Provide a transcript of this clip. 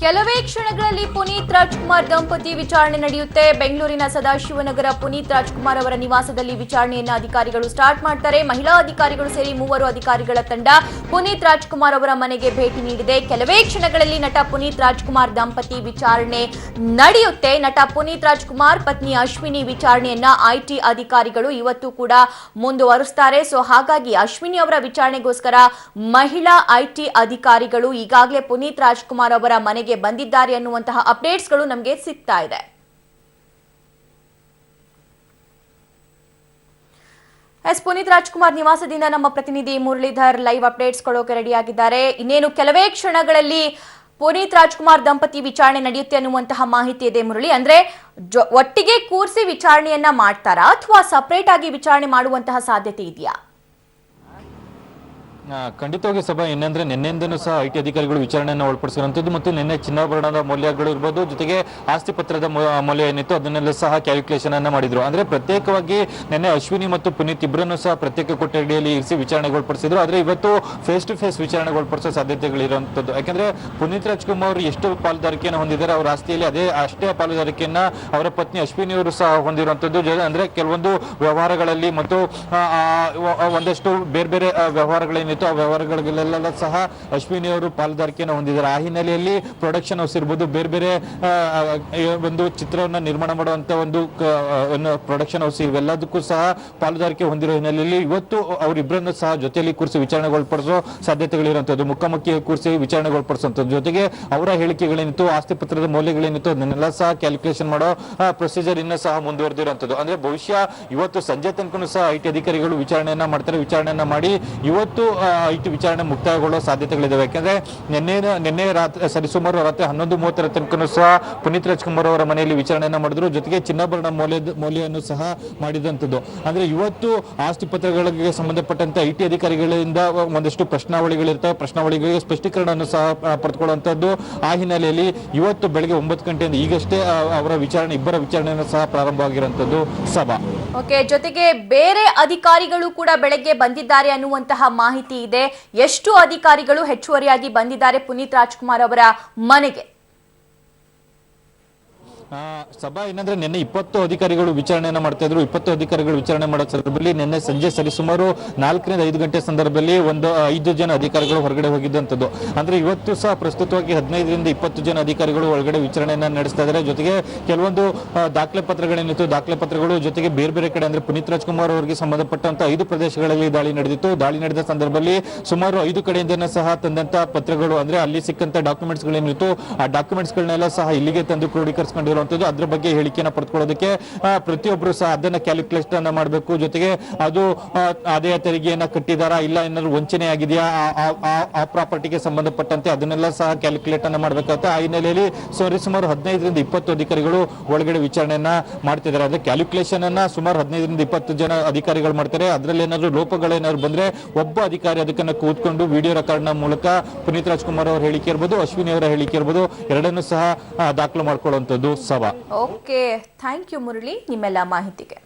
ಕೆಲವೇ ಕ್ಷಣಗಳಲ್ಲಿ ಪುನೀತ್ ರಾಜ್ಕುಮಾರ್ ದಂಪತಿ ವಿಚಾರಣೆ ನಡೆಯುತ್ತೆ. ಬೆಂಗಳೂರಿನ ಸದಾಶಿವನಗರ ಪುನೀತ್ ರಾಜ್ಕುಮಾರ್ ಅವರ ನಿವಾಸದಲ್ಲಿ ವಿಚಾರಣೆಯನ್ನ ಅಧಿಕಾರಿಗಳು ಸ್ಟಾರ್ಟ್ ಮಾಡ್ತಾರೆ. ಮಹಿಳಾ ಅಧಿಕಾರಿಗಳು ಸೇರಿ 3 ಅಧಿಕಾರಿಗಳ ತಂಡ ಪುನೀತ್ ರಾಜ್ಕುಮಾರ್ ಅವರ ಮನೆಗೆ ಭೇಟಿ ನೀಡಿದೆ. ಕೆಲವೇ ಕ್ಷಣಗಳಲ್ಲಿ ನಟ ಪುನೀತ್ ರಾಜ್ಕುಮಾರ್ ದಂಪತಿ ವಿಚಾರಣೆ ನಡೆಯುತ್ತೆ. ನಟ ಪುನೀತ್ ರಾಜ್ಕುಮಾರ್ ಪತ್ನಿ ಅಶ್ವಿನಿ ವಿಚಾರಣೆಯನ್ನ ಐಟಿ ಅಧಿಕಾರಿಗಳು ಇವತ್ತು ಕೂಡ ಮುಂದುವರಿಸುತ್ತಾರೆ. ಸೊ ಹಾಗಾಗಿ ಅಶ್ವಿನಿ ಅವರ ವಿಚಾರಣೆಗೋಸ್ಕರ ಮಹಿಳಾ ಐಟಿ ಅಧಿಕಾರಿಗಳು ಈಗಾಗಲೇ ಪುನೀತ್ ರಾಜ್ಕುಮಾರ್ ಅವರ ಮನೆಗೆ ಬಂದಿದ್ದಾರೆ ಅನ್ನುವಂತಹ ಅಪ್ಡೇಟ್ಸ್ಗಳು ನಮಗೆ ಸಿಗ್ತಾ ಇದೆ. ಪುನೀತ್ ರಾಜ್ಕುಮಾರ್ ನಿವಾಸದಿಂದ ನಮ್ಮ ಪ್ರತಿನಿಧಿ ಮುರಳೀಧರ್ ಲೈವ್ ಅಪ್ಡೇಟ್ಸ್ ಕೊಡೋಕೆ ರೆಡಿಯಾಗಿದ್ದಾರೆ. ಇನ್ನೇನು ಕೆಲವೇ ಕ್ಷಣಗಳಲ್ಲಿ ಪುನೀತ್ ರಾಜ್ಕುಮಾರ್ ದಂಪತಿ ವಿಚಾರಣೆ ನಡೆಯುತ್ತೆ ಅನ್ನುವಂತಹ ಮಾಹಿತಿ ಇದೆ ಮುರಳಿ. ಅಂದ್ರೆ ಒಟ್ಟಿಗೆ ಕೂರಿಸಿ ವಿಚಾರಣೆಯನ್ನ ಮಾಡ್ತಾರಾ ಅಥವಾ ಸಪರೇಟ್ ಆಗಿ ವಿಚಾರಣೆ ಮಾಡುವಂತಹ ಸಾಧ್ಯತೆ ಇದೆಯಾ? ಖಂಡಿತವಾಗಿ ಸಭಾ ಏನಂದ್ರೆ ನಿನ್ನೆಯಿಂದನೂ ಸಹ ಐಟಿ ಅಧಿಕಾರಿಗಳು ವಿಚಾರಣೆಯನ್ನು ಒಳಪಡಿಸಿರುವಂತದ್ದು ಮತ್ತು ನಿನ್ನೆ ಚಿನ್ನಾಭರಣದ ಮೌಲ್ಯಗಳು ಇರ್ಬೋದು, ಜೊತೆಗೆ ಆಸ್ತಿ ಪತ್ರದ ಮೌಲ್ಯ ಏನಿತ್ತು ಅದನ್ನೆಲ್ಲ ಸಹ ಕ್ಯಾಲ್ಕುಲೇಷನ್ ಅನ್ನ ಮಾಡಿದ್ರು. ಅಂದ್ರೆ ಪ್ರತ್ಯೇಕವಾಗಿ ನಿನ್ನೆ ಅಶ್ವಿನಿ ಮತ್ತು ಪುನೀತ್ ಇಬ್ಬರನ್ನು ಸಹ ಪ್ರತ್ಯೇಕ ಕೊಠಡಿಯಲ್ಲಿ ಇರಿಸಿ ವಿಚಾರಣೆಗೊಳಪಡಿಸಿದ್ರು. ಆದ್ರೆ ಇವತ್ತು ಫೇಸ್ ಟು ಫೇಸ್ ವಿಚಾರಣೆಗೊಳಪಡಿಸೋ ಸಾಧ್ಯತೆಗಳಿರುವಂತದ್ದು. ಯಾಕಂದ್ರೆ ಪುನೀತ್ ರಾಜ್ಕುಮಾರ್ ಅವರು ಎಷ್ಟು ಪಾಲುದಾರಿಕೆಯನ್ನು ಹೊಂದಿದ್ದಾರೆ ಅವರ ಆಸ್ತಿಯಲ್ಲಿ ಅಷ್ಟೇ ಪಾಲುದಾರಿಕೆಯನ್ನ ಅವರ ಪತ್ನಿ ಅಶ್ವಿನಿ ಅವರು ಸಹ ಹೊಂದಿರುವಂತದ್ದು. ಅಂದ್ರೆ ಕೆಲವೊಂದು ವ್ಯವಹಾರಗಳಲ್ಲಿ ಮತ್ತು ಒಂದಷ್ಟು ಬೇರೆ ಬೇರೆ ವ್ಯವಹಾರಗಳೇನಿತ್ತು ಆ ವ್ಯವಹಾರಗಳಿಗೆಲ್ಲ ಸಹ ಅಶ್ವಿನಿ ಅವರು ಪಾಲುದಾರಿಕೆಯನ್ನು ಹೊಂದಿದ್ದಾರೆ. ಆ ಹಿನ್ನೆಲೆಯಲ್ಲಿ ಪ್ರೊಡಕ್ಷನ್ ಹೌಸ್ ಇರ್ಬೋದು, ಬೇರೆ ಬೇರೆ ಒಂದು ಚಿತ್ರವನ್ನ ನಿರ್ಮಾಣ ಮಾಡುವಂತ ಒಂದು ಪ್ರೊಡಕ್ಷನ್ ಹೌಸ್ ಇವೆಲ್ಲದಕ್ಕೂ ಸಹ ಪಾಲುದಾರಿಕೆ ಹೊಂದಿರೋ ಹಿನ್ನೆಲೆಯಲ್ಲಿ ಇವತ್ತು ಅವರಿಬ್ಬರನ್ನು ಸಹ ಜೊತೆಯಲ್ಲಿ ಕೂರಿಸಿ ವಿಚಾರಣೆಗೊಳಪಡಿಸೋ ಸಾಧ್ಯತೆಗಳಿರುವಂತದ್ದು. ಮುಖಾಮುಖಿ ಕೂರಿಸಿ ವಿಚಾರಣೆಗೊಳಪಡಿಸುವಂಥದ್ದು. ಜೊತೆಗೆ ಅವರ ಹೇಳಿಕೆಗಳೇನಿತ್ತು, ಆಸ್ತಿ ಪತ್ರದ ಮೌಲ್ಯಗಳೇನಿತ್ತು ಅದನ್ನೆಲ್ಲ ಸಹ ಕ್ಯಾಲ್ಕುಲೇಷನ್ ಮಾಡೋ ಪ್ರೊಸೀಜರ್ ಇನ್ನ ಸಹ ಮುಂದುವರೆದಿರುವಂತದ್ದು. ಅಂದ್ರೆ ಬಹುಶಃ ಇವತ್ತು ಸಂಜೆ ತನಕ ಸಹ ಐಟಿ ಅಧಿಕಾರಿಗಳು ವಿಚಾರಣೆಯನ್ನ ಮಾಡ್ತಾರೆ. ವಿಚಾರಣೆಯನ್ನ ಮಾಡಿ ಇವತ್ತು ಐಟಿ ವಿಚಾರಣೆ ಮುಕ್ತಾಯಗೊಳ್ಳೋ ಸಾಧ್ಯತೆಗಳಿದಾವೆ. ಯಾಕಂದ್ರೆ ನಿನ್ನೆ ರಾತ್ರಿ ಸರಿಸುಮಾರು ರಾತ್ರಿ 11:30 ತನಕ ಸಹ ಪುನೀತ್ ರಾಜ್ಕುಮಾರ್ ಅವರ ಮನೆಯಲ್ಲಿ ವಿಚಾರಣೆಯನ್ನ ಮಾಡಿದ್ರು. ಜೊತೆಗೆ ಚಿನ್ನಾಭರಣ ಮೌಲ್ಯವನ್ನು ಸಹ ಮಾಡಿದಂಥದ್ದು. ಅಂದ್ರೆ ಇವತ್ತು ಆಸ್ತಿ ಪತ್ರಗಳಿಗೆ ಸಂಬಂಧಪಟ್ಟಂತೆ ಐಟಿ ಅಧಿಕಾರಿಗಳಿಂದ ಒಂದಷ್ಟು ಪ್ರಶ್ನಾವಳಿಗಳಿರ್ತವೆ. ಪ್ರಶ್ನಾವಳಿಗಳಿಗೆ ಸ್ಪಷ್ಟೀಕರಣವನ್ನು ಸಹ ಪಡೆದುಕೊಳ್ಳುವಂತದ್ದು. ಆ ಹಿನ್ನೆಲೆಯಲ್ಲಿ ಇವತ್ತು ಬೆಳಗ್ಗೆ 9 ಗಂಟೆಯಿಂದ ಈಗಷ್ಟೇ ಅವರ ಇಬ್ಬರ ವಿಚಾರಣೆಯನ್ನು ಸಹ ಪ್ರಾರಂಭವಾಗಿರುವಂತದ್ದು. ಸಭಾ ಜೊತೆಗೆ ಬೇರೆ ಅಧಿಕಾರಿಗಳು ಕೂಡ ಬೆಳಗ್ಗೆ ಬಂದಿದ್ದಾರೆ ಅನ್ನುವಂತಹ ಮಾಹಿತಿ ಇದೆ. ಎಷ್ಟು ಅಧಿಕಾರಿಗಳು ಹೆಚ್ಚುವರಿಯಾಗಿ ಬಂದಿದ್ದಾರೆ ಪುನೀತ್ ರಾಜ್ಕುಮಾರ್ ಅವರ ಮನೆಗೆ? ಸಭಾ ಏನಂದ್ರೆ ನಿನ್ನೆ 20 ಅಧಿಕಾರಿಗಳು ವಿಚಾರಣೆಯನ್ನ ಮಾಡ್ತಾ ಇದ್ರು. 20 ಅಧಿಕಾರಿಗಳು ವಿಚಾರಣೆ ಮಾಡೋ ಸಂದರ್ಭದಲ್ಲಿ ನಿನ್ನೆ ಸಂಜೆ ಸರಿಸುಮಾರು 4 ರಿಂದ 5 ಗಂಟೆ ಸಂದರ್ಭದಲ್ಲಿ 5 ಜನ ಅಧಿಕಾರಿಗಳು ಹೊರಗಡೆ ಹೋಗಿದ್ದಂಥದ್ದು. ಅಂದ್ರೆ ಇವತ್ತು ಸಹ ಪ್ರಸ್ತುತವಾಗಿ 15 ರಿಂದ 20 ಜನ ಅಧಿಕಾರಿಗಳು ಒಳಗಡೆ ವಿಚಾರಣೆಯನ್ನ ನಡೆಸ್ತಾ ಇದ್ದಾರೆ. ಜೊತೆಗೆ ಕೆಲವೊಂದು ದಾಖಲೆ ಪತ್ರಗಳೇನಿತ್ತು, ದಾಖಲೆ ಪತ್ರಗಳು ಜೊತೆಗೆ ಬೇರೆ ಬೇರೆ ಕಡೆ ಅಂದ್ರೆ ಪುನೀತ್ ರಾಜ್ಕುಮಾರ್ ಅವರಿಗೆ ಸಂಬಂಧಪಟ್ಟಂತ 5 ಪ್ರದೇಶಗಳಲ್ಲಿ ದಾಳಿ ನಡೆದಿತ್ತು. ದಾಳಿ ನಡೆದ ಸಂದರ್ಭದಲ್ಲಿ ಸುಮಾರು 5 ಕಡೆಯಿಂದ ಸಹ ತಂದಂತ ಪತ್ರಗಳು ಅಂದ್ರೆ ಅಲ್ಲಿ ಸಿಕ್ಕಂತ ಡಾಕ್ಯುಮೆಂಟ್ಸ್ ಗಳೇನಿತ್ತು ಆ ಡಾಕ್ಯುಮೆಂಟ್ಸ್ ಗಳನ್ನೆಲ್ಲ ಸಹ ಇಲ್ಲಿಗೆ ತಂದು ಕ್ರೋಢೀಕರಿಸಿಕೊಂಡಿರೋ ಅದ್ರ ಬಗ್ಗೆ ಹೇಳಿಕೆಯನ್ನು ಪಡೆದುಕೊಳ್ಳೋದಕ್ಕೆ ಪ್ರತಿಯೊಬ್ಬರು ಸಹ ಅದನ್ನ ಕ್ಯಾಲ್ಕುಲೇಷನ್ ಅನ್ನ ಮಾಡಬೇಕು. ಜೊತೆಗೆ ಅದು ಆದಾಯ ತೆರಿಗೆಯನ್ನ ಕಟ್ಟಿದಾರಾ ಇಲ್ಲ ಏನಾದ್ರು ವಂಚನೆ ಆಗಿದೆಯಾ ಆ ಪ್ರಾಪರ್ಟಿಗೆ ಸಂಬಂಧಪಟ್ಟಂತೆ ಅದನ್ನೆಲ್ಲ ಸಹ ಕ್ಯಾಲ್ಕುಲೇಟ್ ಅನ್ನ ಮಾಡಬೇಕಾಗುತ್ತೆ. ಆ ಹಿನ್ನೆಲೆಯಲ್ಲಿ ಸುಮಾರು 15 ರಿಂದ 20 ಅಧಿಕಾರಿಗಳು ಒಳಗಡೆ ವಿಚಾರಣೆಯನ್ನ ಮಾಡ್ತಿದ್ದಾರೆ. ಅದೇ ಕ್ಯಾಲ್ಕುಲೇಷನ್ ಅನ್ನ ಸುಮಾರು 15 ರಿಂದ 20 ಜನ ಅಧಿಕಾರಿಗಳು ಮಾಡ್ತಾರೆ. ಅದರಲ್ಲಿ ಏನಾದ್ರು ಲೋಪಗಳೇನಾದ್ರು ಬಂದ್ರೆ ಒಬ್ಬ ಅಧಿಕಾರಿ ಅದಕ್ಕನ್ನ ಕೂತ್ಕೊಂಡು ವಿಡಿಯೋ ರೆಕಾರ್ಡ್ ನ ಮೂಲಕ ಪುನೀತ್ ರಾಜ್ಕುಮಾರ್ ಅವರ ಹೇಳಿಕೆ ಇರ್ಬೋದು, ಅಶ್ವಿನಿ ಅವರ ಹೇಳಿಕೆ ಇರ್ಬೋದು, ಎರಡನ್ನೂ ಸಹ ದಾಖಲು ಮಾಡ್ಕೊಳ್ಳುವಂಥದ್ದು. ಸಭಾ ಓಕೆ, ಥ್ಯಾಂಕ್ ಯು ಮುರಳಿ ನಿಮ್ಮೆಲ್ಲ ಮಾಹಿತಿಗೆ.